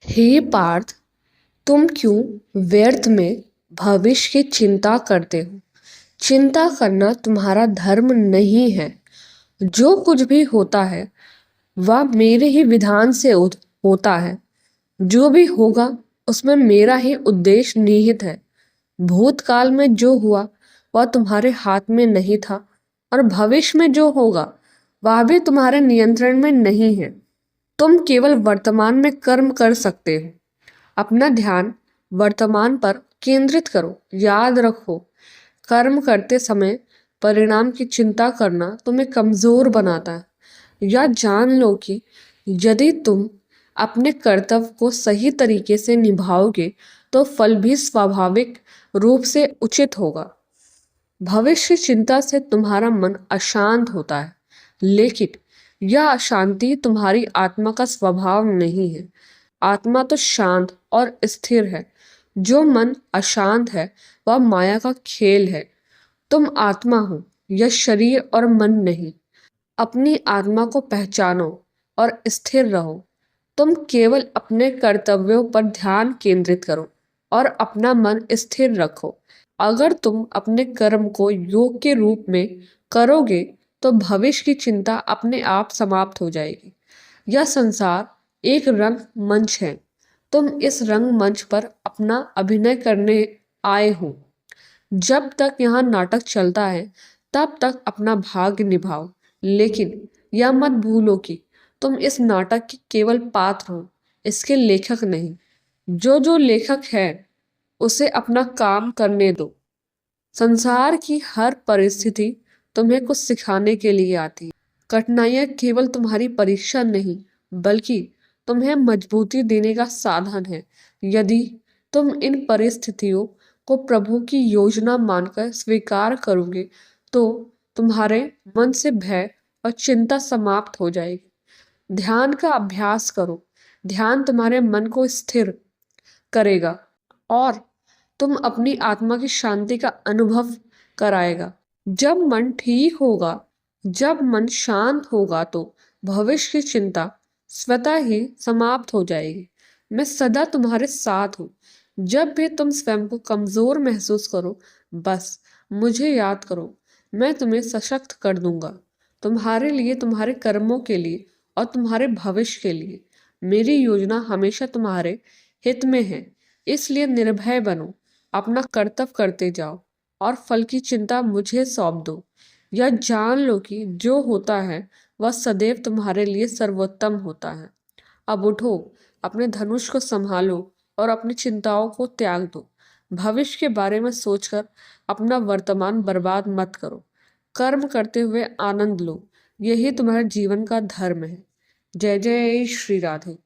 हे पार्थ, तुम क्यों व्यर्थ में भविष्य की चिंता करते हो? चिंता करना तुम्हारा धर्म नहीं है। जो कुछ भी होता है वह मेरे ही विधान से होता है। जो भी होगा उसमें मेरा ही उद्देश्य निहित है। भूतकाल में जो हुआ वह तुम्हारे हाथ में नहीं था, और भविष्य में जो होगा वह भी तुम्हारे नियंत्रण में नहीं है। तुम केवल वर्तमान में कर्म कर सकते हो। अपना ध्यान वर्तमान पर केंद्रित करो। याद रखो, कर्म करते समय परिणाम की चिंता करना तुम्हें कमजोर बनाता है। या जान लो कि यदि तुम अपने कर्तव्य को सही तरीके से निभाओगे तो फल भी स्वाभाविक रूप से उचित होगा। भविष्य चिंता से तुम्हारा मन अशांत होता है, लेकिन यह अशांति तुम्हारी आत्मा का स्वभाव नहीं है। आत्मा तो शांत और स्थिर है। जो मन अशांत है वह माया का खेल है। तुम आत्मा हो, यह शरीर और मन नहीं। अपनी आत्मा को पहचानो और स्थिर रहो। तुम केवल अपने कर्तव्यों पर ध्यान केंद्रित करो और अपना मन स्थिर रखो। अगर तुम अपने कर्म को योग के रूप में करोगे तो भविष्य की चिंता अपने आप समाप्त हो जाएगी। यह संसार एक रंग मंच है। तुम इस रंग मंच पर अपना अभिनय करने आए हो। जब तक यहाँ नाटक चलता है तब तक अपना भाग्य निभाओ, लेकिन यह मत भूलो कि तुम इस नाटक के केवल पात्र हो, इसके लेखक नहीं। जो लेखक है उसे अपना काम करने दो। संसार की हर परिस्थिति तुम्हें कुछ सिखाने के लिए आती है। कठिनाइयां केवल तुम्हारी परीक्षा नहीं, बल्कि तुम्हें मजबूती देने का साधन है। यदि तुम इन परिस्थितियों को प्रभु की योजना मानकर स्वीकार करोगे तो तुम्हारे मन से भय और चिंता समाप्त हो जाएगी। ध्यान का अभ्यास करो। ध्यान तुम्हारे मन को स्थिर करेगा और तुम अपनी आत्मा की शांति का अनुभव कराएगा। जब मन ठीक होगा, जब मन शांत होगा तो भविष्य की चिंता स्वतः ही समाप्त हो जाएगी। मैं सदा तुम्हारे साथ हूँ। जब भी तुम स्वयं को कमजोर महसूस करो, बस मुझे याद करो। मैं तुम्हें सशक्त कर दूंगा। तुम्हारे लिए, तुम्हारे कर्मों के लिए और तुम्हारे भविष्य के लिए मेरी योजना हमेशा तुम्हारे हित में है। इसलिए निर्भय बनो, अपना कर्तव्य करते जाओ और फल की चिंता मुझे सौंप दो। यह जान लो कि जो होता है वह सदैव तुम्हारे लिए सर्वोत्तम होता है। अब उठो, अपने धनुष को संभालो और अपनी चिंताओं को त्याग दो। भविष्य के बारे में सोचकर अपना वर्तमान बर्बाद मत करो। कर्म करते हुए आनंद लो। यही तुम्हारे जीवन का धर्म है। जय जय श्री राधे।